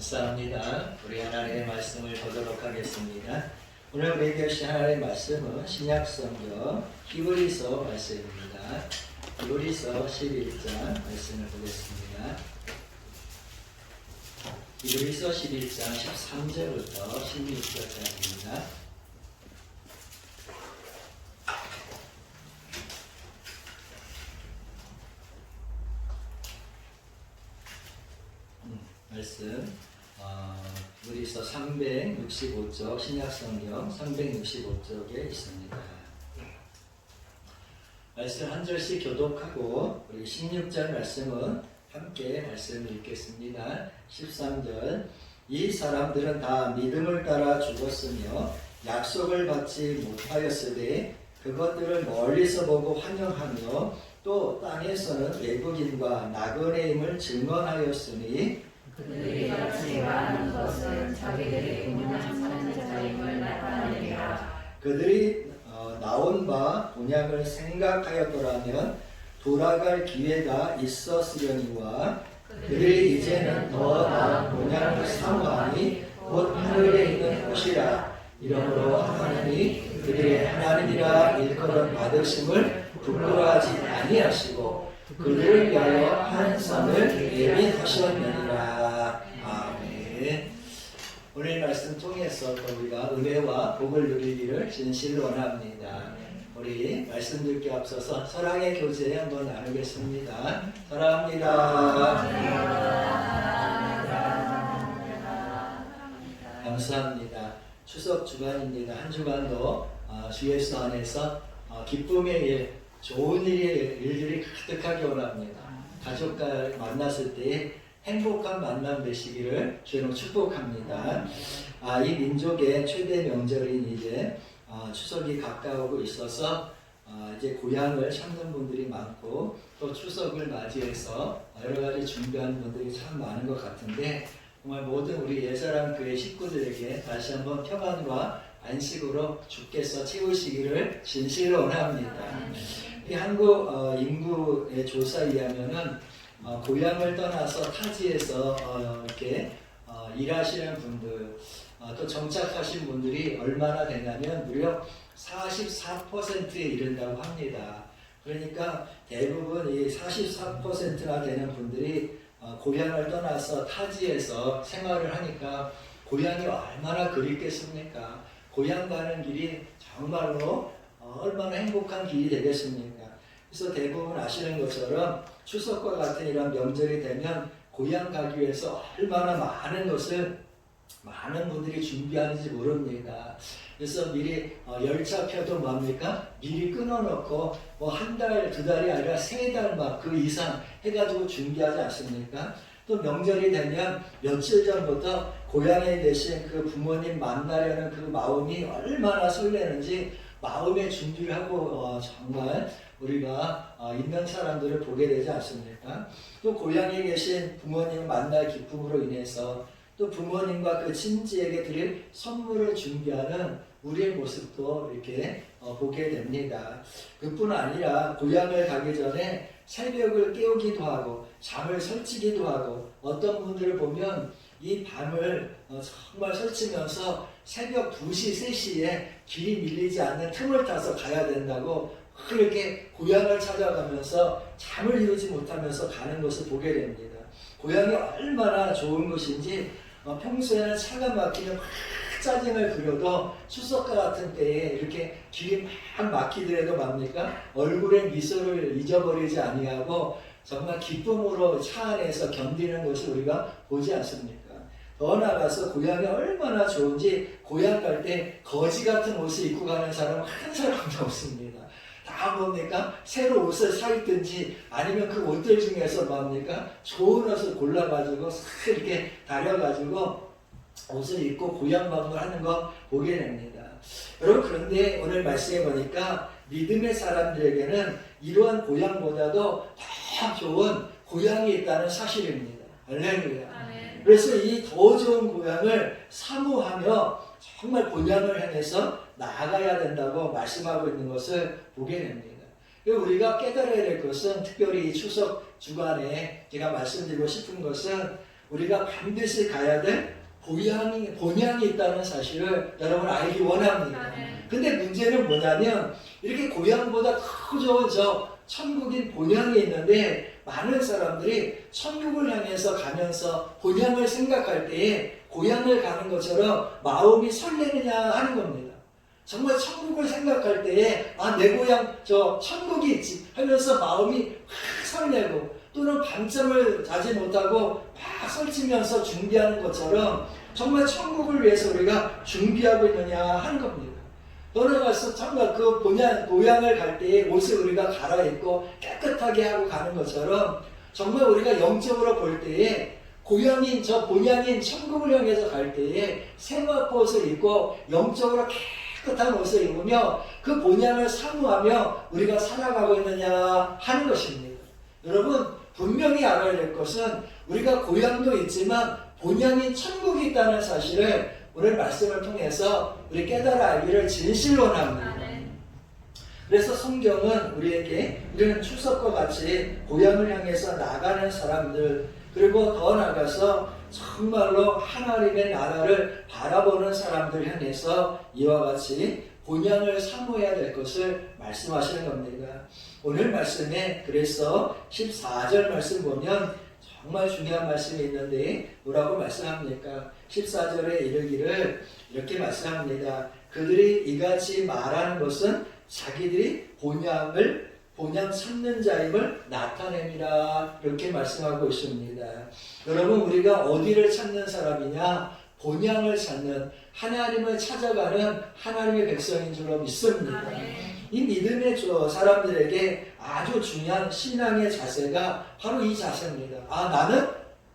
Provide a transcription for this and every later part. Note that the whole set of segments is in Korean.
감사합니다. 우리 하나님의 말씀을 보도록 하겠습니다. 오늘 우리에게 주신 하나님의 말씀은 신약성경 히브리서 말씀입니다. 히브리서 11장 말씀을 보겠습니다. 히브리서 11장 13절부터 16절까지입니다. 말씀 히브리서 365쪽 신약성경 365쪽에 있습니다. 말씀 한 절씩 교독하고 우리 16절 말씀은 함께 말씀을 읽겠습니다. 13절 이 사람들은 다 믿음을 따라 죽었으며 약속을 받지 못하였으되 그것들을 멀리서 보고 환영하며 또 땅에서는 외국인과 나그네임을 증언하였으니 그들이 같이 말하는 것은 자기들이 그냥 사는 자임을 나타내리라. 그들이 나온 바 본향을 생각하였더라면 돌아갈 기회가 있었으려니와 그들이 이제는 더 나은 본향을 사모하니 곧 하늘에 있는 곳이라. 이러므로 하나님이 그들의 하나님이라 일컬음 받으심을 부끄러워하지 아니하시고 그들을 위하여 한 성을 예비하셨느니라. 아멘. 오늘 말씀 통해서 우리가 은혜와 복을 누리기를 진실로 원합니다. 우리 말씀 듣기 앞서서 사랑의 교제 한번 나누겠습니다. 사랑합니다. 감사합니다. 추석 주간입니다. 한 주간도 주 예수 안에서 기쁨의 일, 좋은 일들이 가득하게 원합니다. 가족과 만났을 때 행복한 만남 되시기를 주로 축복합니다. 이 민족의 최대 명절인 이제 추석이 가까우고 있어서 이제 고향을 찾는 분들이 많고 또 추석을 맞이해서 여러 가지 준비하는 분들이 참 많은 것 같은데 정말 모든 우리 예사랑 교회 식구들에게 다시 한번 평안과 안식으로 주께서 채우시기를 진실로 원합니다. 이 한국 인구의 조사에 의하면은 고향을 떠나서 타지에서 이렇게 일하시는 분들 또 정착하신 분들이 얼마나 되냐면 무려 44%에 이른다고 합니다. 그러니까 대부분 이 44%나 되는 분들이 고향을 떠나서 타지에서 생활을 하니까 고향이 얼마나 그립겠습니까? 고향 가는 길이 정말로 얼마나 행복한 길이 되겠습니까? 그래서 대부분 아시는 것처럼 추석과 같은 이런 명절이 되면 고향 가기 위해서 얼마나 많은 것을 많은 분들이 준비하는지 모릅니다. 그래서 미리 열차표도 뭡니까? 미리 끊어놓고 뭐 한 달, 두 달이 아니라 세 달 막 그 이상 해가지고 준비하지 않습니까? 또 명절이 되면 며칠 전부터 고향에 계신 그 부모님 만나려는 그 마음이 얼마나 설레는지 마음의 준비를 하고 정말 우리가 있는 사람들을 보게 되지 않습니까? 또 고향에 계신 부모님 만날 기쁨으로 인해서 또 부모님과 그 친지에게 드릴 선물을 준비하는 우리의 모습도 이렇게 보게 됩니다. 그뿐 아니라 고향을 가기 전에 새벽을 깨우기도 하고 잠을 설치기도 하고 어떤 분들을 보면 이 밤을 정말 설치면서 새벽 2시, 3시에 길이 밀리지 않는 틈을 타서 가야 된다고 그렇게 고향을 찾아가면서 잠을 이루지 못하면서 가는 것을 보게 됩니다. 고향이 얼마나 좋은 것인지 평소에는 차가 막히면 막 짜증을 부려도 추석과 같은 때에 이렇게 길이 막 막히더라도 뭡니까? 얼굴에 미소를 잊어버리지 아니하고 정말 기쁨으로 차 안에서 견디는 것을 우리가 보지 않습니까? 더 나아가서 고향이 얼마나 좋은지 고향 갈 때 거지 같은 옷을 입고 가는 사람은 한 사람도 없습니다. 다 뭡니까? 새로 옷을 사 입든지 아니면 그 옷들 중에서 뭡니까? 좋은 옷을 골라가지고 싹 이렇게 다려가지고 옷을 입고 고향 방문하는 거 보게 됩니다. 여러분 그런데 오늘 말씀해 보니까 믿음의 사람들에게는 이러한 고향보다도 더 좋은 고향이 있다는 사실입니다. 할렐루야. 그래서 이 더 좋은 고향을 사모하며 정말 고향을 향해서 나아가야 된다고 말씀하고 있는 것을 보게 됩니다. 우리가 깨달아야 될 것은 특별히 추석 주간에 제가 말씀드리고 싶은 것은 우리가 반드시 가야 될 본향이 있다는 사실을 여러분 알기 원합니다. 근데 문제는 뭐냐면 이렇게 고향보다 더 좋은 천국인 본향이 있는데 많은 사람들이 천국을 향해서 가면서 본향을 생각할 때에 고향을 가는 것처럼 마음이 설레느냐 하는 겁니다. 정말 천국을 생각할 때에 내 고향 천국이 있지 하면서 마음이 확 설레고 또는 밤잠을 자지 못하고 막 설치면서 준비하는 것처럼 정말 천국을 위해서 우리가 준비하고 있느냐 하는 겁니다. 떠나가서 정말 그 고향을 갈 때에 옷을 우리가 갈아입고 깨끗하게 하고 가는 것처럼 정말 우리가 영적으로 볼 때에 고향인 본향인 천국을 향해서 갈 때에 세마포옷을 입고 영적으로 깨끗한 옷을 입으며 그 본향을 사모하며 우리가 살아가고 있느냐 하는 것입니다. 여러분 분명히 알아야 될 것은 우리가 고향도 있지만 본향인 천국이 있다는 사실을 오늘 말씀을 통해서 우리 깨달아 알기를 진실로 원합니다. 그래서 성경은 우리에게 이런 추석과 같이 고향을 향해서 나가는 사람들 그리고 더 나아가서 정말로 하나님의 나라를 바라보는 사람들 향해서 이와 같이 본향을 사모해야 될 것을 말씀하시는 겁니다. 오늘 말씀에 그래서 14절 말씀 보면 정말 중요한 말씀이 있는데 뭐라고 말씀합니까? 14절에 이르기를 이렇게 말씀합니다. 그들이 이같이 말하는 것은 자기들이 본향 찾는 자임을 나타냅니다. 이렇게 말씀하고 있습니다. 여러분 우리가 어디를 찾는 사람이냐? 본향을 찾는 하나님을 찾아가는 하나님의 백성인 줄로 믿습니다. 이 믿음의 사람들에게 아주 중요한 신앙의 자세가 바로 이 자세입니다. 나는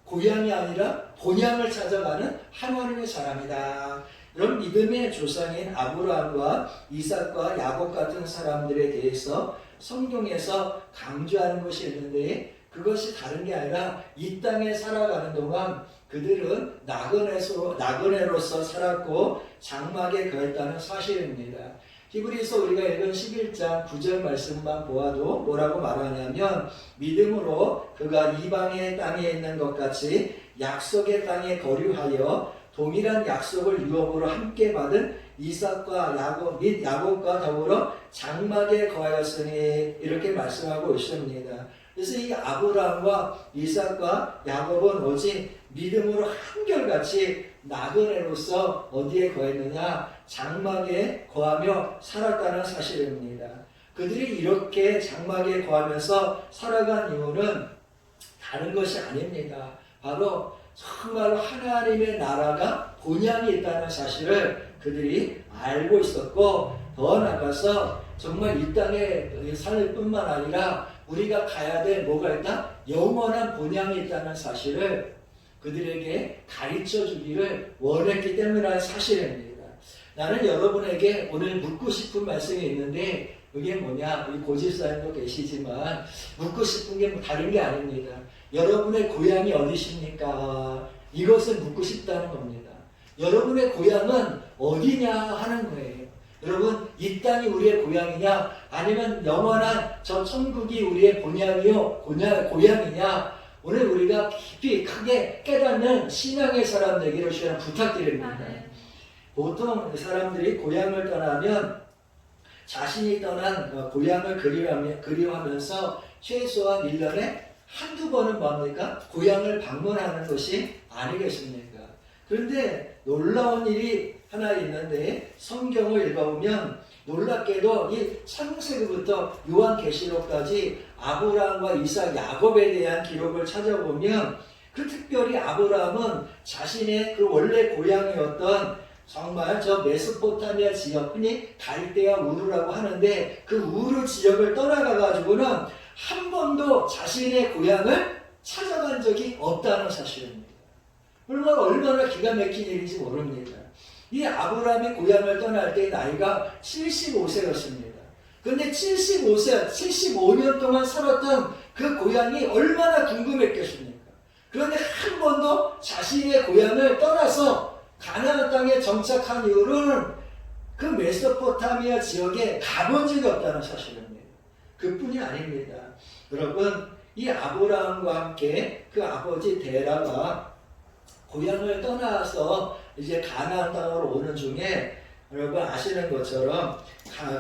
고향이 아니라 본향을 찾아가는 하나님의 사람이다. 이런 믿음의 조상인 아브라함과 이삭과 야곱 같은 사람들에 대해서 성경에서 강조하는 것이 있는데 그것이 다른 게 아니라 이 땅에 살아가는 동안 그들은 나그네로서 살았고 장막에 거했다는 사실입니다. 히브리서 우리가 읽은 11장 9절 말씀만 보아도 뭐라고 말하냐면 믿음으로 그가 이방의 땅에 있는 것 같이 약속의 땅에 거류하여 동일한 약속을 유업으로 함께 받은 이삭과 야곱 및 야곱과 더불어 장막에 거하였으니 이렇게 말씀하고 있습니다. 그래서 이 아브라함과 이삭과 야곱은 오직 믿음으로 한결같이 나그네로서 어디에 거했느냐? 장막에 거하며 살았다는 사실입니다. 그들이 이렇게 장막에 거하면서 살아간 이유는 다른 것이 아닙니다. 바로 정말 하나님의 나라가 본향이 있다는 사실을 그들이 알고 있었고 더 나아가서 정말 이 땅에 살 뿐만 아니라 우리가 가야 될 뭐가 있다? 영원한 본향이 있다는 사실을 그들에게 가르쳐 주기를 원했기 때문이라는 사실입니다. 나는 여러분에게 오늘 묻고 싶은 말씀이 있는데 그게 뭐냐? 우리 고집사님도 계시지만 묻고 싶은 게 다른 게 아닙니다. 여러분의 고향이 어디십니까? 이것을 묻고 싶다는 겁니다. 여러분의 고향은 어디냐 하는 거예요. 여러분 이 땅이 우리의 고향이냐 아니면 영원한 저 천국이 우리의 고향이냐 오늘 우리가 깊이 크게 깨닫는 신앙의 사람 되기를 주님 부탁드립니다. 보통 사람들이 고향을 떠나면 자신이 떠난 고향을 그리워하면서 최소한 1년에 한두 번은 뭡니까? 고향을 방문하는 것이 아니겠습니까? 그런데 놀라운 일이 하나 있는데 성경을 읽어보면 놀랍게도 이 창세기부터 요한계시록까지 아브라함과 이삭, 야곱에 대한 기록을 찾아보면 그 특별히 아브라함은 자신의 그 원래 고향이었던 정말 저 메소포타미아 지역, 흔히 갈대아 우르라고 하는데 그 우르 지역을 떠나가 가지고는 한 번도 자신의 고향을 찾아간 적이 없다는 사실입니다. 얼마나 기가 막힌 일인지 모릅니다. 이 아브라함이 고향을 떠날 때 나이가 75세였습니다. 그런데 75년 동안 살았던 그 고향이 얼마나 궁금했겠습니까? 그런데 한 번도 자신의 고향을 떠나서 가나안 땅에 정착한 이후로는 그 메소포타미아 지역에 가본 적이 없다는 사실입니다. 그뿐이 아닙니다. 여러분 이 아브라함과 함께 그 아버지 데라가 고향을 떠나서 이제 가나안 땅으로 오는 중에 여러분 아시는 것처럼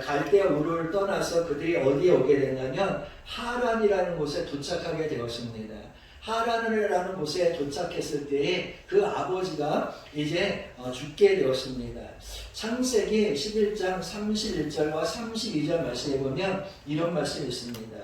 갈대아 우르를 떠나서 그들이 어디에 오게 됐냐면 하란이라는 곳에 도착하게 되었습니다. 하란이라는 곳에 도착했을 때에 그 아버지가 이제 죽게 되었습니다. 창세기 11장 31절과 32절 말씀에 보면 이런 말씀이 있습니다.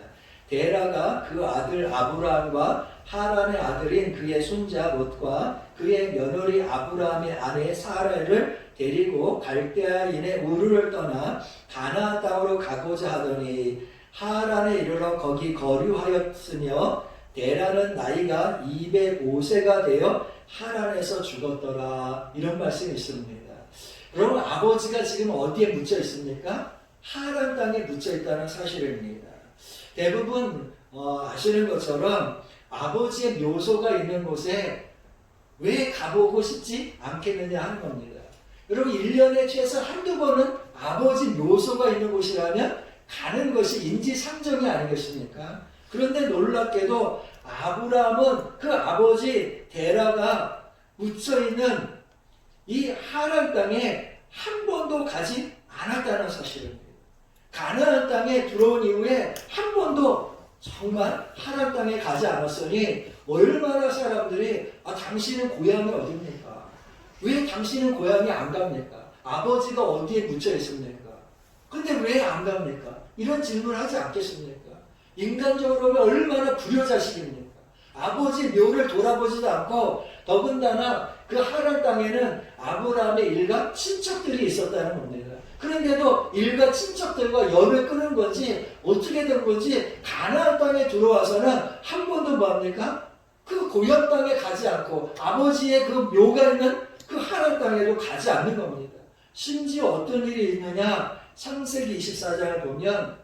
데라가 그 아들 아브라함과 하란의 아들인 그의 손자 롯과 그의 며느리 아브라함의 아내 사라를 데리고 갈대아인의 우르를 떠나 가나안 땅으로 가고자 하더니 하란에 이르러 거기 거류하였으며 데라는 나이가 205세가 되어 하란에서 죽었더라. 이런 말씀이 있습니다. 여러분 아버지가 지금 어디에 묻혀 있습니까? 하란 땅에 묻혀 있다는 사실입니다. 대부분 아시는 것처럼 아버지의 묘소가 있는 곳에 왜 가보고 싶지 않겠느냐 하는 겁니다. 여러분 1년에 최소 한두 번은 아버지 묘소가 있는 곳이라면 가는 것이 인지상정이 아니겠습니까? 그런데 놀랍게도 아브라함은 그 아버지 데라가 묻혀있는 이 하란 땅에 한 번도 가지 않았다는 사실입니다. 가나안 땅에 들어온 이후에 한 번도 정말 하란 땅에 가지 않았으니 얼마나 사람들이 당신은 고향이 어딥니까? 왜 당신은 고향이 안 갑니까? 아버지가 어디에 묻혀 있습니까? 근데 왜 안 갑니까? 이런 질문을 하지 않겠습니까? 인간적으로 얼마나 불효자식입니까? 아버지 묘를 돌아보지도 않고 더군다나 그 하란 땅에는 아브라함의 일가 친척들이 있었다는 겁니다. 그런데도 일가 친척들과 연을 끊은 건지 어떻게 된 건지 가나안 땅에 들어와서는 한 번도 뭐합니까? 그 고향 땅에 가지 않고 아버지의 그 묘가 있는 그 하란 땅에도 가지 않는 겁니다. 심지어 어떤 일이 있느냐? 창세기 24장을 보면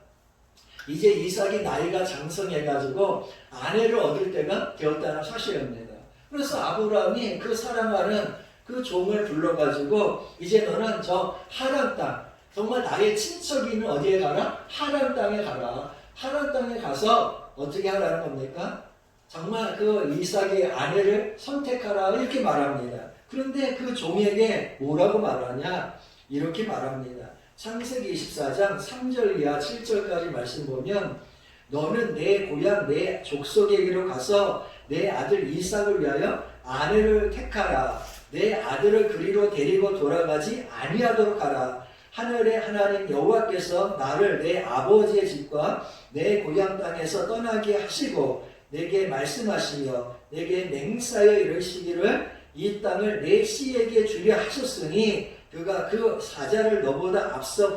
이제 이삭이 나이가 장성해가지고 아내를 얻을 때가 되었다는 사실입니다. 그래서 아브라함이 그 사랑하는 그 종을 불러가지고 이제 너는 저 하란 땅, 정말 나의 친척이 있는 어디에 가라? 하란 땅에 가라. 하란 땅에 가서 어떻게 하라는 겁니까? 정말 그 이삭의 아내를 선택하라 이렇게 말합니다. 그런데 그 종에게 뭐라고 말하냐? 이렇게 말합니다. 창세기 24장 3절 이하 7절까지 말씀 보면 너는 내 고향 내 족속에게로 가서 내 아들 이삭을 위하여 아내를 택하라. 내 아들을 그리로 데리고 돌아가지 아니하도록 하라. 하늘의 하나님 여호와께서 나를 내 아버지의 집과 내 고향 땅에서 떠나게 하시고 내게 말씀하시며 내게 맹사여 이르시기를 이 땅을 내 씨에게 주려 하셨으니 그가 그 사자를 너보다 앞서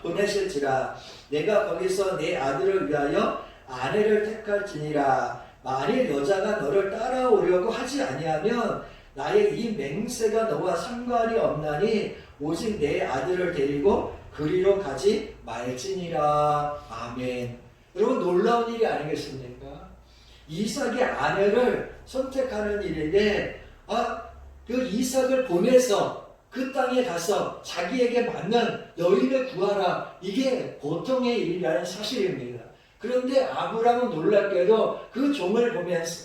보내실지라 내가 거기서 내 아들을 위하여 아내를 택할지니라. 만일 여자가 너를 따라오려고 하지 아니하면 나의 이 맹세가 너와 상관이 없나니 오직 내 아들을 데리고 그리로 가지 말지니라. 아멘. 여러분 놀라운 일이 아니겠습니까? 이삭의 아내를 선택하는 일인데 그 이삭을 보내서 그 땅에 가서 자기에게 맞는 여인을 구하라. 이게 보통의 일이라는 사실입니다. 그런데 아브라함은 놀랍게도 그 종을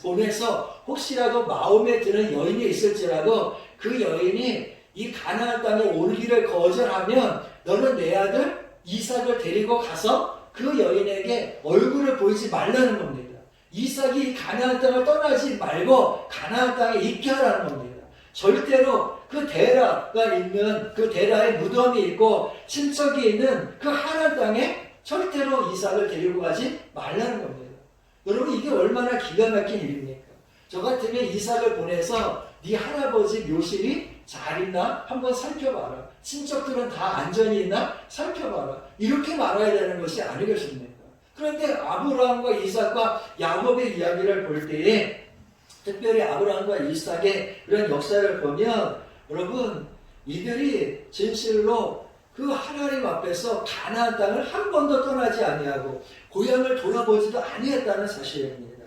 보내서 혹시라도 마음에 드는 여인이 있을지라도 그 여인이 이 가나안 땅에 오기를 거절하면 너는 내 아들 이삭을 데리고 가서 그 여인에게 얼굴을 보이지 말라는 겁니다. 이삭이 가나안 땅을 떠나지 말고 가나안 땅에 있게 하라는 겁니다. 절대로 그 데라가 있는 그 데라의 무덤이 있고 친척이 있는 그 하란 땅에 절대로 이삭을 데리고 가지 말라는 겁니다. 여러분 이게 얼마나 기가 막힌 일입니까? 저 같으면 이삭을 보내서 네 할아버지 묘실이 잘 있나 한번 살펴봐라. 친척들은 다 안전히 있나 살펴봐라. 이렇게 말아야 되는 것이 아니겠습니까? 그런데 아브라함과 이삭과 야곱의 이야기를 볼 때에 특별히 아브라함과 이삭의 그런 역사를 보면 여러분 이들이 진실로 그 하나님 앞에서 가나안 땅을 한 번도 떠나지 아니하고 고향을 돌아보지도 아니했다는 사실입니다.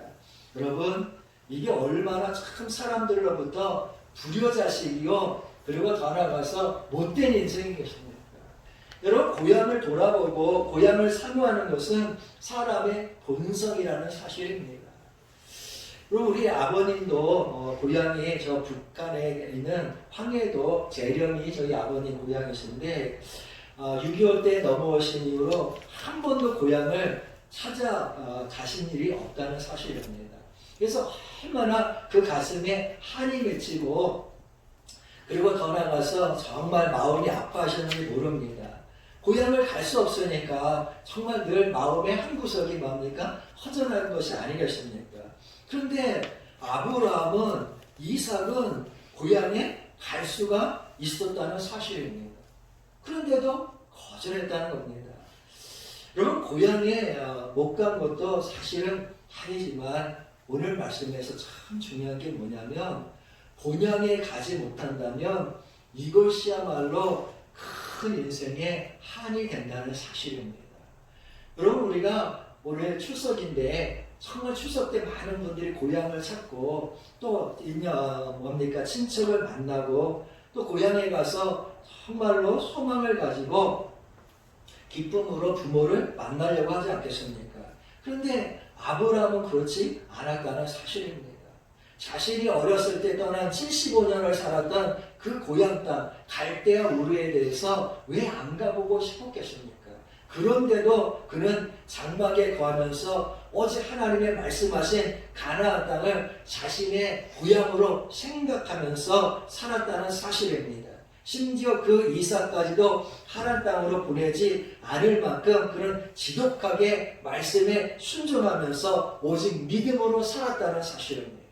여러분 이게 얼마나 참 사람들로부터 불효자식이요 그리고 더 나아가서 못된 인생이겠습니까? 여러분 고향을 돌아보고 고향을 사모하는 것은 사람의 본성이라는 사실입니다. 그리고 우리 아버님도 고향이 저 북한에 있는 황해도 재령이 저희 아버님 고향이신데 6.25 때 넘어오신 이후로 한 번도 고향을 가신 일이 없다는 사실입니다. 그래서 얼마나 그 가슴에 한이 맺히고 그리고 더 나아가서 정말 마음이 아파하셨는지 모릅니다. 고향을 갈 수 없으니까 정말 늘 마음의 한 구석이 뭡니까? 허전한 것이 아니겠습니까? 그런데 아브라함은, 이삭은 고향에 갈 수가 있었다는 사실입니다. 그런데도 거절했다는 겁니다. 여러분, 고향에 못 간 것도 사실은 아니지만 오늘 말씀에서 참 중요한 게 뭐냐면 본향에 가지 못한다면 이것이야말로 큰 인생의 한이 된다는 사실입니다. 여러분, 우리가 오늘 추석인데 정말 추석 때 많은 분들이 고향을 찾고 또 친척을 만나고 또 고향에 가서 정말로 소망을 가지고 기쁨으로 부모를 만나려고 하지 않겠습니까? 그런데 아브라함은 그렇지 않았다는 사실입니다. 자신이 어렸을 때 떠난 75년을 살았던 그 고향 땅 갈대아 우르에 대해서 왜 안 가보고 싶었겠습니까? 그런데도 그는 장막에 거하면서 어제 하나님의 말씀하신 가나안 땅을 자신의 고향으로 생각하면서 살았다는 사실입니다. 심지어 그 이삭까지도 하나님 땅으로 보내지 않을 만큼 그는 지독하게 말씀에 순종하면서 오직 믿음으로 살았다는 사실입니다.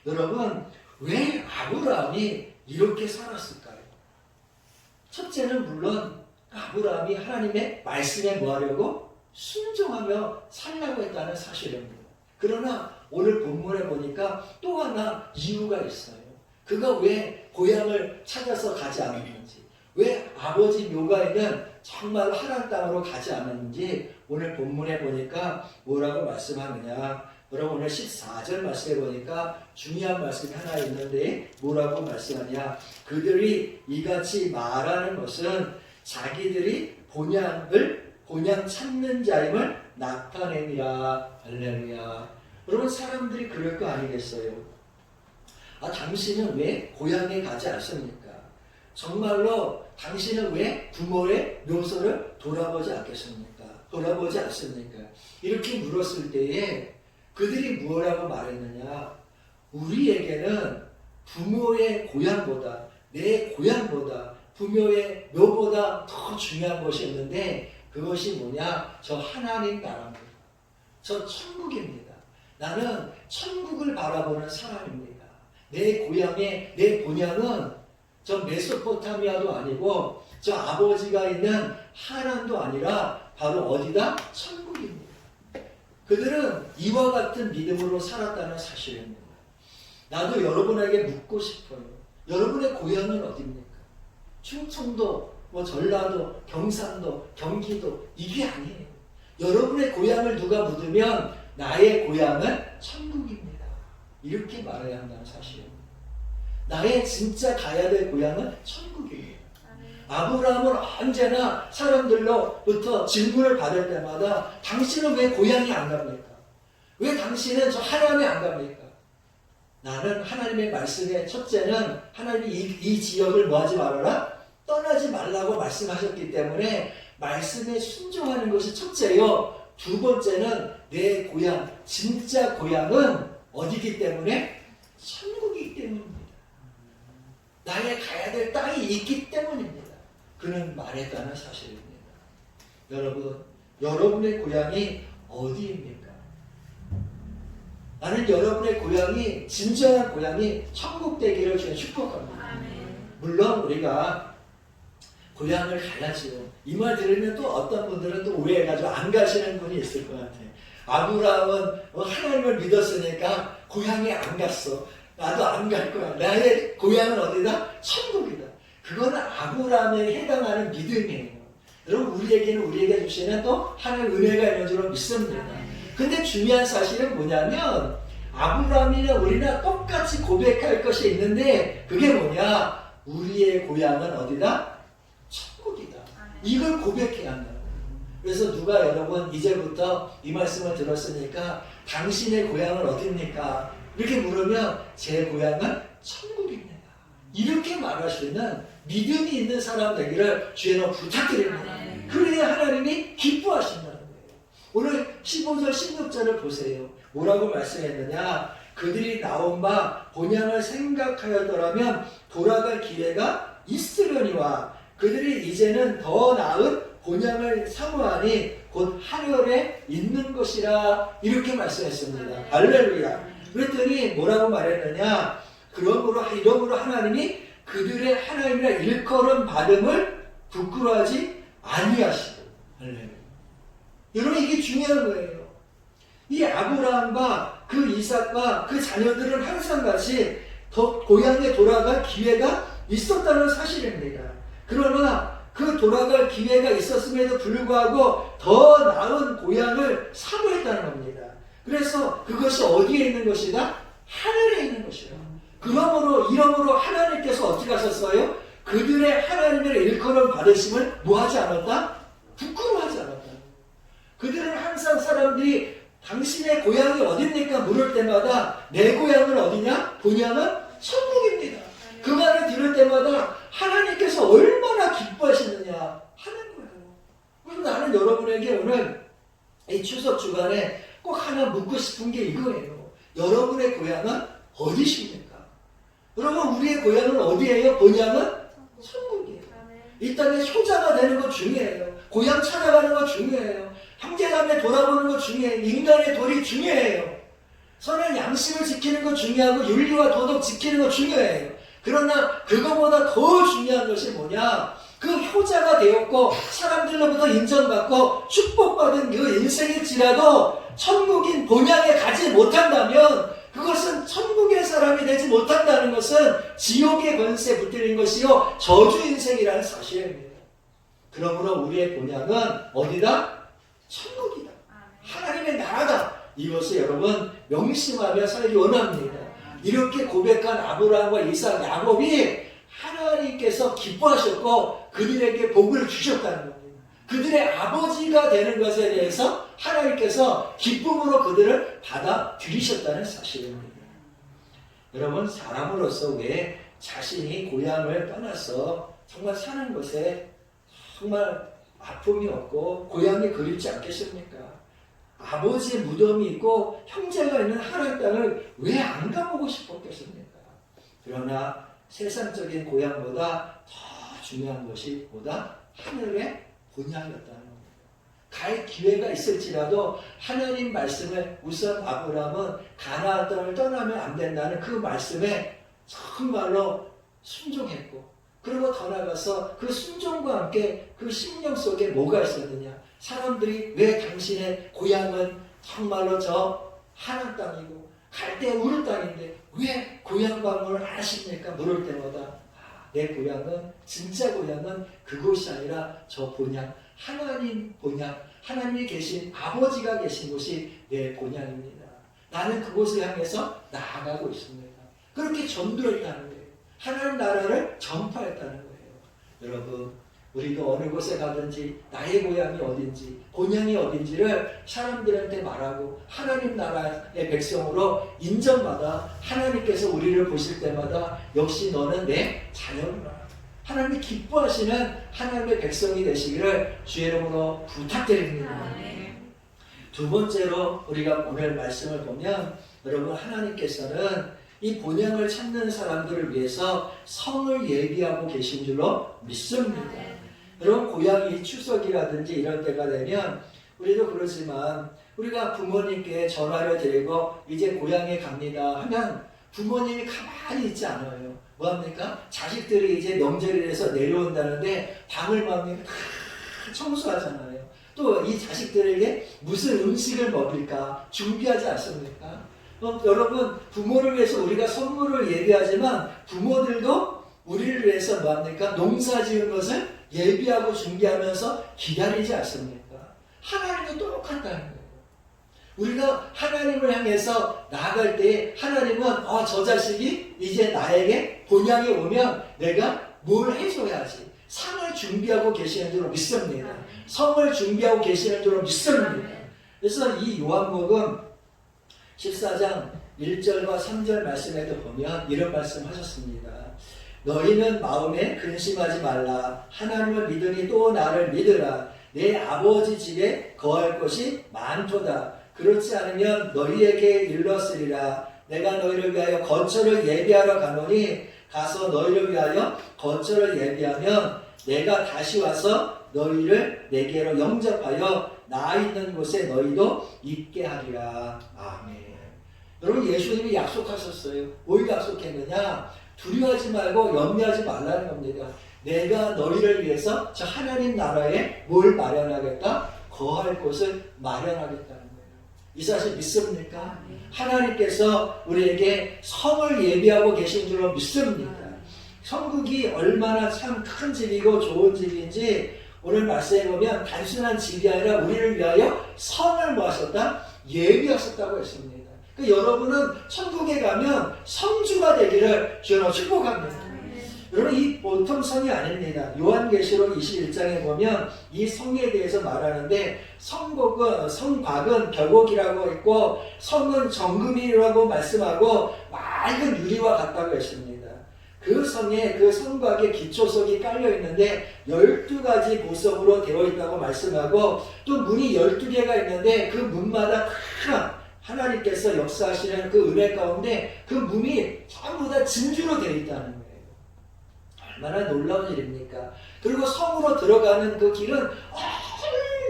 여러분, 왜 아브라함이 이렇게 살았을까요? 첫째는 물론 아브라함이 하나님의 말씀에 뭐하려고? 순종하며 살려고 했다는 사실입니다. 그러나 오늘 본문에 보니까 또 하나 이유가 있어요. 그가 왜 고향을 찾아서 가지 않았는지, 왜 아버지 묘가 있는 정말 하나님 땅으로 가지 않았는지 오늘 본문에 보니까 뭐라고 말씀하느냐. 여러분, 오늘 14절 말씀에 보니까 중요한 말씀이 하나 있는데 뭐라고 말씀하냐. 그들이 이같이 말하는 것은 자기들이 본향 찾는 자임을 나타내니라. 할렐루야. 여러분, 사람들이 그럴 거 아니겠어요? 당신은 왜 고향에 가지 않습니까? 정말로 당신은 왜 부모의 묘소를 돌아보지 않겠습니까? 돌아보지 않습니까? 이렇게 물었을 때에 그들이 무엇라고 말했느냐? 우리에게는 부모의 고향보다, 내 고향보다, 부모의 묘보다 더 중요한 것이 있는데 그것이 뭐냐? 저 하나님 나라입니다. 저 천국입니다. 나는 천국을 바라보는 사람입니다. 내 고향의, 내 본향은 저 메소포타미아도 아니고 저 아버지가 있는 하란도 아니라 바로 어디다? 천국입니다. 그들은 이와 같은 믿음으로 살았다는 사실입니다. 나도 여러분에게 묻고 싶어요. 여러분의 고향은 어디입니까? 충청도, 전라도, 경상도, 경기도, 이게 아니에요. 여러분의 고향을 누가 묻으면 나의 고향은 천국입니다. 이렇게 말해야 한다는 사실입니다. 나의 진짜 가야 될 고향은 천국입니다. 아브라함은 언제나 사람들로부터 질문을 받을 때마다 당신은 왜 고향에 안 갑니까? 왜 당신은 저 하나님에 안 갑니까? 나는 하나님의 말씀에 첫째는 하나님이 이 지역을 뭐하지 말아라? 떠나지 말라고 말씀하셨기 때문에 말씀에 순종하는 것이 첫째요. 두 번째는 내 고향, 진짜 고향은 어디기 때문에? 천국이기 때문입니다. 나의 가야 될 땅이 있기 때문입니다. 그는 말했다는 사실입니다. 여러분, 여러분의 고향이 어디입니까? 나는 여러분의 고향이, 진정한 고향이 천국 되기를 주님 축복합니다. 물론 우리가 고향을 가야지요. 이 말 들으면 또 어떤 분들은 또 오해해가지고 안 가시는 분이 있을 것 같아요. 아브라함은 하나님을 믿었으니까 고향에 안 갔어. 나도 안 갈 거야. 나의 고향은 어디다? 천국이다. 그거는 아브라함에 해당하는 믿음이에요. 여러분, 우리에게 주시는 또 하나님의 은혜가 있는 줄로 믿습니다. 근데 중요한 사실은 뭐냐면 아브라함이나 우리나 똑같이 고백할 것이 있는데 그게 뭐냐? 우리의 고향은 어디다? 천국이다. 이걸 고백해야 한다. 그래서 누가 여러분 이제부터 이 말씀을 들었으니까 당신의 고향은 어디입니까? 이렇게 물으면 제 고향은 천국입니다. 이렇게 말할 수 있는 믿음이 있는 사람 되기를 주의로 부탁드립니다. 그래야 하나님이 기뻐하신다는 거예요. 오늘 15절 16절을 보세요. 뭐라고 말씀했느냐? 그들이 나온 바 본향을 생각하였더라면 돌아갈 기회가 있으려니와 그들이 이제는 더 나은 본향을 사모하니 곧 하늘에 있는 것이라 이렇게 말씀했습니다. 할렐루야. 그랬더니 뭐라고 말했느냐? 이러므로 하나님이 그들의 하나님이라 일컬음 받음을 부끄러워하지 아니하시고. 할렐루야. 여러분 이게 중요한 거예요. 이 아브라함과 그 이삭과 그 자녀들은 항상 같이 더 고향에 돌아갈 기회가 있었다는 사실입니다. 그러나 그 돌아갈 기회가 있었음에도 불구하고 더 나은 고향을 사모했다는 겁니다. 그래서 그것이 어디에 있는 것이다? 하늘에 있는 것이다. 이러므로 하나님께서 어떻게 하셨어요? 그들의 하나님의 일컬음 받으심을 뭐하지 않았다? 부끄러워하지 않았다. 그들은 항상 사람들이 당신의 고향이 어딥니까? 물을 때마다 내 고향은 어디냐? 본향은 천국입니다. 그 말을 들을 때마다 하나님께서 얼마나 기뻐하시느냐 하는 거예요. 그래서 나는 여러분에게 오늘 이 추석 주간에 꼭 하나 묻고 싶은 게 이거예요. 여러분의 고향은 어디십니까? 여러분 우리의 고향은 어디예요? 본향은 천국이에요. 이 땅에 효자가 되는 거 중요해요. 고향 찾아가는 거 중요해요. 형제자매 돌아보는 거 중요해요. 인간의 도리 중요해요. 선한 양심을 지키는 거 중요하고 윤리와 도덕 지키는 거 중요해요. 그러나 그거보다 더 중요한 것이 뭐냐? 그 효자가 되었고 사람들로부터 인정받고 축복받은 그 인생일지라도 천국인 본향에 가지 못한다면 그것은 천국의 사람이 되지 못한다는 것은 지옥의 권세 붙들린 것이요 저주 인생이라는 사실입니다. 그러므로 우리의 본향은 어디다? 천국이다. 하나님의 나라다. 이것을 여러분 명심하며 살기 원합니다. 이렇게 고백한 아브라함과 이삭, 야곱이 하나님께서 기뻐하셨고 그들에게 복을 주셨다는 겁니다. 그들의 아버지가 되는 것에 대해서 하나님께서 기쁨으로 그들을 받아들이셨다는 사실입니다. 여러분 사람으로서 왜 자신이 고향을 떠나서 정말 사는 것에 정말 아픔이 없고 고향이 그립지 않겠습니까? 아버지의 무덤이 있고 형제가 있는 하나님 땅을 왜 안 가보고 싶었겠습니까? 그러나 세상적인 고향보다 더 중요한 것이 보다 하늘의 본향이었다는 겁니다. 갈 기회가 있을지라도 하나님 말씀을 우선 아브라함은 가나안 땅을 떠나면 안 된다는 그 말씀에 정말로 순종했고 그리고 더 나아가서 그 순종과 함께 그 심령 속에 뭐가 있었느냐? 사람들이 왜 당신의 고향은 정말로 저 하나님 땅이고 갈 때 우는 땅인데 왜 고향 방문을 안 하십니까? 물을 때마다 내 고향은 진짜 고향은 그곳이 아니라 저 본향 하나님 본향 하나님이 계신 아버지가 계신 곳이 내 본향입니다. 나는 그곳을 향해서 나아가고 있습니다. 그렇게 전도했다는 거예요. 하나님 나라를 전파했다는 거예요. 여러분 우리도 어느 곳에 가든지 나의 고향이 어딘지 본향이 어딘지를 사람들한테 말하고 하나님 나라의 백성으로 인정받아 하나님께서 우리를 보실 때마다 역시 너는 내 자녀구나. 하나님이 기뻐하시는 하나님의 백성이 되시기를 주의 이름으로 부탁드립니다. 두 번째로 우리가 오늘 말씀을 보면 여러분 하나님께서는 이 본향을 찾는 사람들을 위해서 성을 예비하고 계신 줄로 믿습니다. 여러분 고향이 추석이라든지 이런 때가 되면 우리도 그러지만 우리가 부모님께 전화를 드리고 이제 고향에 갑니다 하면 부모님이 가만히 있지 않아요. 뭐합니까? 자식들이 이제 명절이라서 내려온다는데 방을 막 청소하잖아요. 또 이 자식들에게 무슨 음식을 먹일까 준비하지 않습니까? 여러분 부모를 위해서 우리가 선물을 예비하지만 부모들도 우리를 위해서 뭐합니까? 농사 지은 것을 예비하고 준비하면서 기다리지 않습니까? 하나님도 똑같다는 거예요. 우리가 하나님을 향해서 나아갈 때 하나님은 저 자식이 이제 나에게 본향에 오면 내가 뭘 해줘야지 상을 준비하고 계시는 줄로 믿습니다. 성을 준비하고 계시는 줄로 믿습니다. 그래서 이 요한복음 14장 1절과 3절 말씀에도 보면 이런 말씀 하셨습니다. 너희는 마음에 근심하지 말라. 하나님을 믿으니 또 나를 믿으라. 내 아버지 집에 거할 곳이 많도다. 그렇지 않으면 너희에게 일렀으리라. 내가 너희를 위하여 거처를 예비하러 가노니 가서 너희를 위하여 거처를 예비하면 내가 다시 와서 너희를 내게로 영접하여 나 있는 곳에 너희도 있게 하리라. 아멘. 여러분, 예수님이 약속하셨어요. 뭘 약속했느냐? 두려워하지 말고 염려하지 말라는 겁니다. 내가 너희를 위해서 저 하나님 나라에 뭘 마련하겠다? 거할 곳을 마련하겠다는 거예요. 이 사실 믿습니까? 하나님께서 우리에게 성을 예비하고 계신 줄로 믿습니다. 천국이 얼마나 참 큰 집이고 좋은 집인지 오늘 말씀에 보면 단순한 집이 아니라 우리를 위하여 성을 뭐 하셨다? 예비하셨다고 했습니다. 그러니까 여러분은 천국에 가면 성주가 되기를 주여 축복합니다. 여러분, 이 보통 성이 아닙니다. 요한계시록 21장에 보면 이 성에 대해서 말하는데 성곽은 벽옥이라고 했고 성은 정금이라고 말씀하고 맑은 유리와 같다고 했습니다. 그 성에 그 성곽에 기초석이 깔려 있는데 12가지 보석으로 되어 있다고 말씀하고 또 문이 12개가 있는데 그 문마다 큰 하나님께서 역사하시는 그 은혜 가운데 그 문이 전부 다 진주로 되어 있다는 거예요. 얼마나 놀라운 일입니까? 그리고 성으로 들어가는 그 길은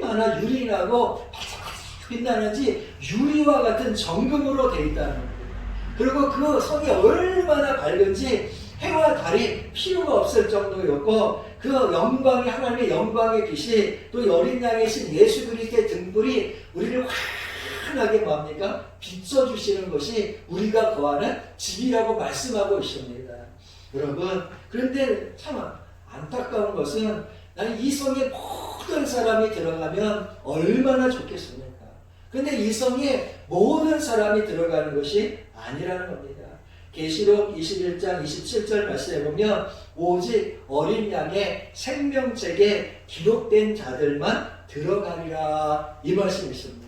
얼마나 유리 나고 반짝반짝 빛나는지 유리와 같은 정금으로 되어 있다는 거예요. 그리고 그 성이 얼마나 밝은지 해와 달이 필요가 없을 정도였고 그 영광이 하나님의 영광의 빛이 또 어린 양의 신 예수 그리스도의 등불이 우리를 환하게 뭡니까? 비춰주시는 것이 우리가 거하는 집이라고 말씀하고 있습니다. 여러분, 그런데 참 안타까운 것은 나는 이 성에 모든 사람이 들어가면 얼마나 좋겠습니까? 근데 이 성에 모든 사람이 들어가는 것이 아니라는 겁니다. 계시록 21장 27절 말씀에 보면 오직 어린 양의 생명책에 기록된 자들만 들어가리라 이 말씀이 있습니다.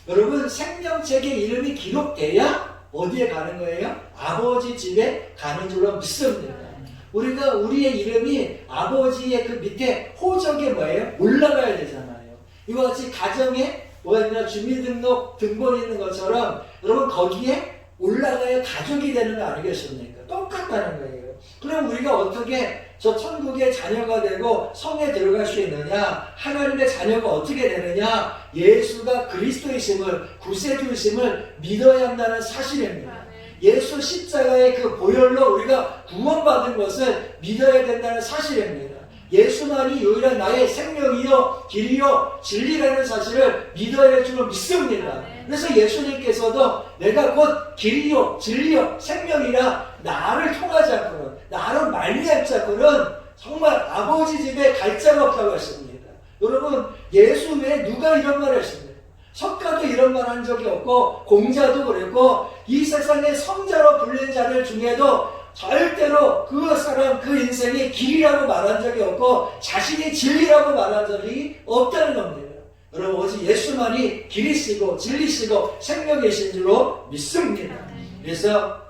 여러분, 생명책에 이름이 기록돼야 어디에 가는 거예요? 아버지 집에 가는 줄로 믿습니다. 우리가 우리의 이름이 아버지의 그 밑에 호적에 뭐예요? 올라가야 되잖아요. 이와 같이 가정에 뭐였냐 주민등록 등본이 있는 것처럼 여러분 거기에 올라가야 가족이 되는 거 아니겠습니까? 똑같다는 거예요. 그럼 우리가 어떻게 저 천국의 자녀가 되고 성에 들어갈 수 있느냐? 하나님의 자녀가 어떻게 되느냐? 예수가 그리스도이심을 구세주이심을 믿어야 한다는 사실입니다. 예수 십자가의 그 보혈로 우리가 구원받은 것을 믿어야 된다는 사실입니다. 예수만이 유일한 나의 생명이요 길이요 진리라는 사실을 믿어야 할 줄로 믿습니다. 그래서 예수님께서도 내가 곧 길이요 진리요 생명이라 나를 통하지 않고는 나로 말미암지 않고는 정말 아버지 집에 갈 자가 없다고 했습니다. 여러분, 예수 외에 누가 이런 말을 했습니까? 석가도 이런 말 한 적이 없고 공자도 그랬고 이 세상의 성자로 불린 자들 중에도 절대로 그 사람 그 인생이 길이라고 말한 적이 없고 자신이 진리라고 말한 적이 없다는 겁니다. 여러분, 오직 예수만이 길이시고 진리시고 생명이신 줄로 믿습니다. 그래서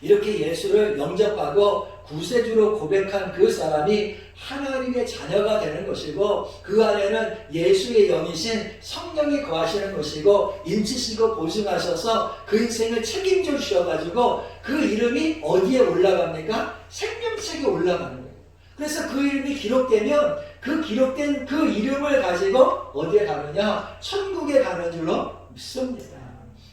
이렇게 예수를 영접하고 구세주로 고백한 그 사람이 하나님의 자녀가 되는 것이고 그 안에는 예수의 영이신 성령이 거하시는 것이고 인치시고 보증하셔서 그 인생을 책임져 주셔가지고 그 이름이 어디에 올라갑니까? 생명책에 올라가는 거예요. 그래서 그 이름이 기록되면 그 기록된 그 이름을 가지고 어디에 가느냐? 천국에 가는 줄로 믿습니다.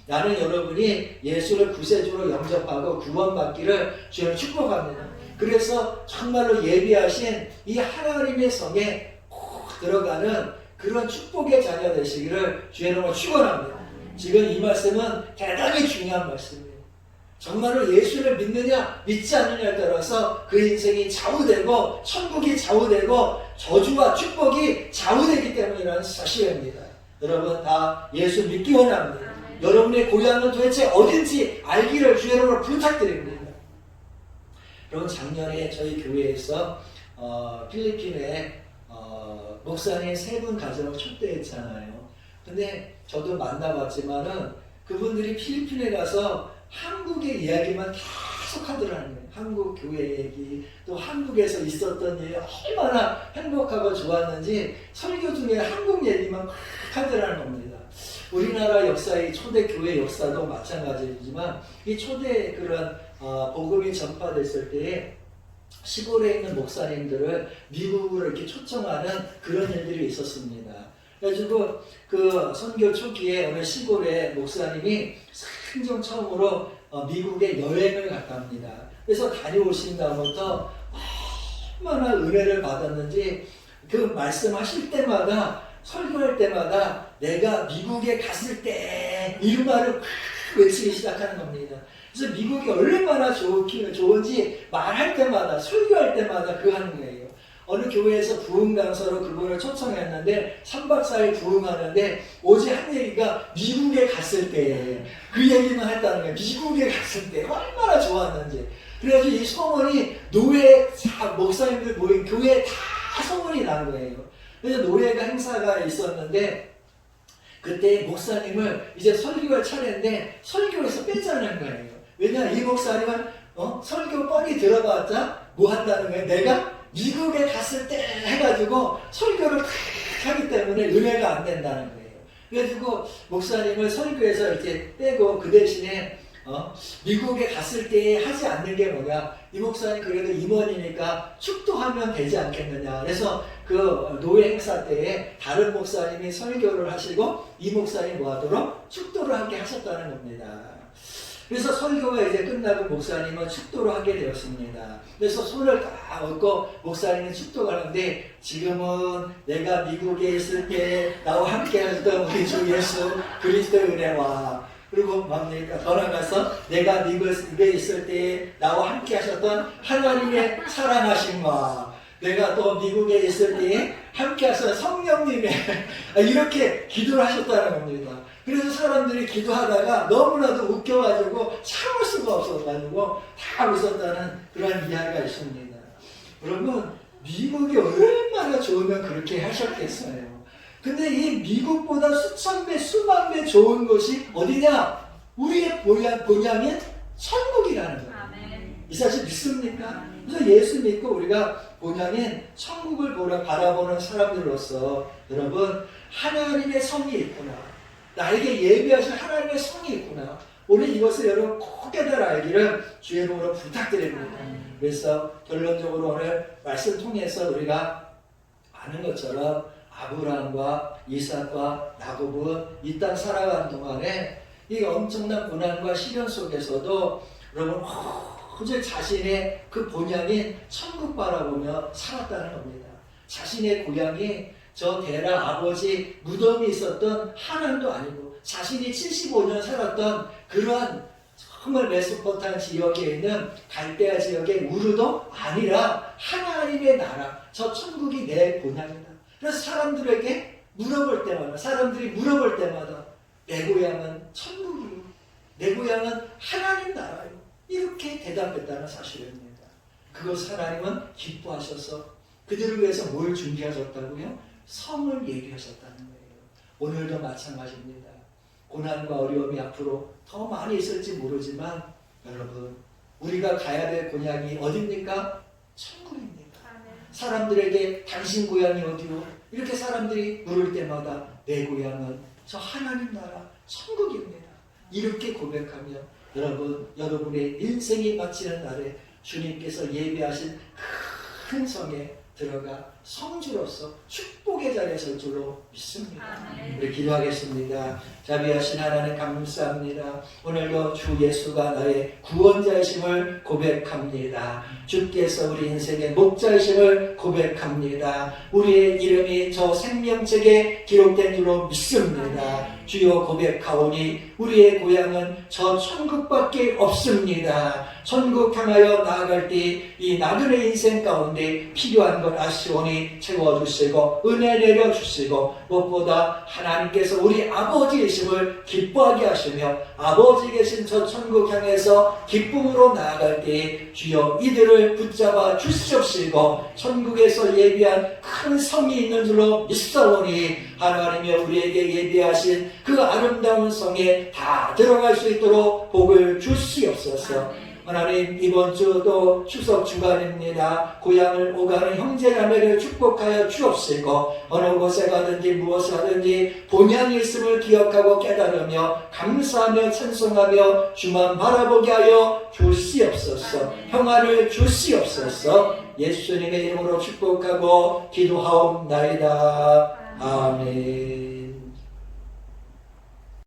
나는 여러분이 예수를 구세주로 영접하고 구원받기를 주님 축복합니다. 그래서 정말로 예비하신 이 하나님의 성에 꼭 들어가는 그런 축복의 자녀 되시기를 주의 이름으로 축원합니다. 지금 이 말씀은 대단히 중요한 말씀이에요. 정말로 예수를 믿느냐 믿지 않느냐에 따라서 그 인생이 좌우되고 천국이 좌우되고 저주와 축복이 좌우되기 때문이라는 사실입니다. 여러분 다 예수 믿기 원합니다. 여러분의 고향은 도대체 어딘지 알기를 주의 이름으로 부탁드립니다. 여러분, 작년에 저희 교회에서 필리핀에 목사님 3분 가정을 초대했잖아요. 근데 저도 만나봤지만은 그분들이 필리핀에 가서 한국의 이야기만 계속 하더라는 거예요. 한국 교회 얘기, 또 한국에서 있었던 일 얼마나 행복하고 좋았는지 설교 중에 한국 얘기만 막 하더라는 겁니다. 우리나라 역사의 초대 교회 역사도 마찬가지지만 이 초대 그런 복음이 전파됐을 때에 시골에 있는 목사님들을 미국으로 이렇게 초청하는 그런 일들이 있었습니다. 그래가지고 그 선교 초기에 어느 시골에 목사님이 생전 처음으로 미국에 여행을 갔답니다. 그래서 다녀오신 다음부터 얼마나 은혜를 받았는지 그 말씀하실 때마다 설교할 때마다 내가 미국에 갔을 때 이런 말을 외치기 시작하는 겁니다. 그래서 미국이 얼마나 좋은지 말할 때마다 설교할 때마다 그 하는 거예요. 어느 교회에서 부흥 강사로 그분을 초청했는데 3박 4일 부흥하는데 오직 한 얘기가 미국에 갔을 때 그 얘기만 했다는 거예요. 미국에 갔을 때 얼마나 좋았는지. 그래가지고 이 소문이 노예 목사님들 모인 교회에 다 소문이 난 거예요. 그래서 노예가 행사가 있었는데 그때 목사님을 이제 설교할 차례인데 설교에서 빼자는 거예요. 왜냐하면 이 목사님은 설교 뻔히 들어봤자 뭐 한다는 거예요? 내가 미국에 갔을 때 해가지고 설교를 하기 때문에 은혜가 안 된다는 거예요. 그래가지고 목사님을 설교에서 이렇게 빼고 그 대신에 미국에 갔을 때 하지 않는 게 뭐냐? 이 목사님 그래도 임원이니까 축도하면 되지 않겠느냐? 그래서 그 노예 행사 때에 다른 목사님이 설교를 하시고 이 목사님이 뭐 하도록 축도를 하게 하셨다는 겁니다. 그래서 설교가 이제 끝나고 목사님은 축도를 하게 되었습니다. 그래서 손을 딱 얹고 목사님은 축도를 하는데 지금은 내가 미국에 있을 때 나와 함께 하셨던 우리 주 예수 그리스도의 은혜와 그리고 뭡니까? 더 나가서 내가 미국에 있을 때 나와 함께 하셨던 하나님의 사랑하심과 내가 또 미국에 있을 때 함께 하셨던 성령님의 이렇게 기도를 하셨다는 겁니다. 그래서 사람들이 기도하다가 너무나도 웃겨가지고 참을 수가 없어가지고 다 웃었다는 그런 이야기가 있습니다. 여러분 미국이 얼마나 좋으면 그렇게 하셨겠어요. 근데 이 미국보다 수천 배, 수만 배 좋은 곳이 어디냐? 우리의 본향인 천국이라는 거예요. 이 사실 믿습니까? 그래서 예수 믿고 우리가 본향인 천국을 바라보는 사람들로서 여러분 하나님의 성이 있구나. 나에게 예비하신 하나님의 성이 있구나. 오늘 이것을 여러분 꼭 깨달아 알기를 주의 이름으로 부탁드립니다. 그래서 결론적으로 오늘 말씀 통해서 우리가 아는 것처럼 아브라함과 이삭과 야곱은 이 땅 살아가는 동안에 이 엄청난 고난과 시련 속에서도 여러분 오직 자신의 그 본향인 천국 바라보며 살았다는 겁니다. 자신의 고향이 저 데라 아버지 무덤이 있었던 하나님도 아니고 자신이 75년 살았던 그러한 정말 메소포타미아 지역에 있는 갈대아 지역의 우르도 아니라 하나님의 나라 저 천국이 내 본향이다. 그래서 사람들이 물어볼 때마다 내 고향은 천국이요 내 고향은 하나님 나라요 이렇게 대답했다는 사실입니다. 그것 하나님은 기뻐하셔서 그들을 위해서 뭘 준비하셨다고요? 성을 예비하셨다는 거예요. 오늘도 마찬가지입니다. 고난과 어려움이 앞으로 더 많이 있을지 모르지만 여러분 우리가 가야 될 고향이 어디입니까? 천국입니다. 사람들에게 당신 고향이 어디요? 이렇게 사람들이 물을 때마다 내 고향은 저 하나님 나라 천국입니다. 이렇게 고백하며 여러분의 인생이 마치는 날에 주님께서 예비하신 큰 성에 들어가 성주로서 축복의 자리에 설 줄로 믿습니다. 우리 기도하겠습니다. 자비하신 하나님 감사합니다. 오늘도 주 예수가 나의 구원자이심을 고백합니다. 주께서 우리 인생의 목자이심을 고백합니다. 우리의 이름이 저 생명책에 기록된 줄로 믿습니다. 주여 고백하오니 우리의 고향은 저 천국밖에 없습니다. 천국 향하여 나아갈 때 이 나그네 인생 가운데 필요한 걸 아시오니 채워주시고 은혜 내려주시고 무엇보다 하나님께서 우리 아버지이심을 기뻐하게 하시며 아버지 계신 저 천국 향해서 기쁨으로 나아갈 때 주여 이들을 붙잡아 주시옵시고 천국에서 예비한 큰 성이 있는 줄로 믿사오니 하나님이 우리에게 예비하신 그 아름다운 성에 다 들어갈 수 있도록 복을 주시옵소서. 하나님, 이번 주도 추석 주간입니다. 고향을 오가는 형제자매를 축복하여 주옵시고 어느 곳에 가든지 무엇을 하든지 본향이 있음을 기억하고 깨달으며 감사하며 찬송하며 주만 바라보게 하여 주시옵소서. 평화를 주시옵소서. 예수님의 이름으로 축복하고 기도하옵나이다. 아멘.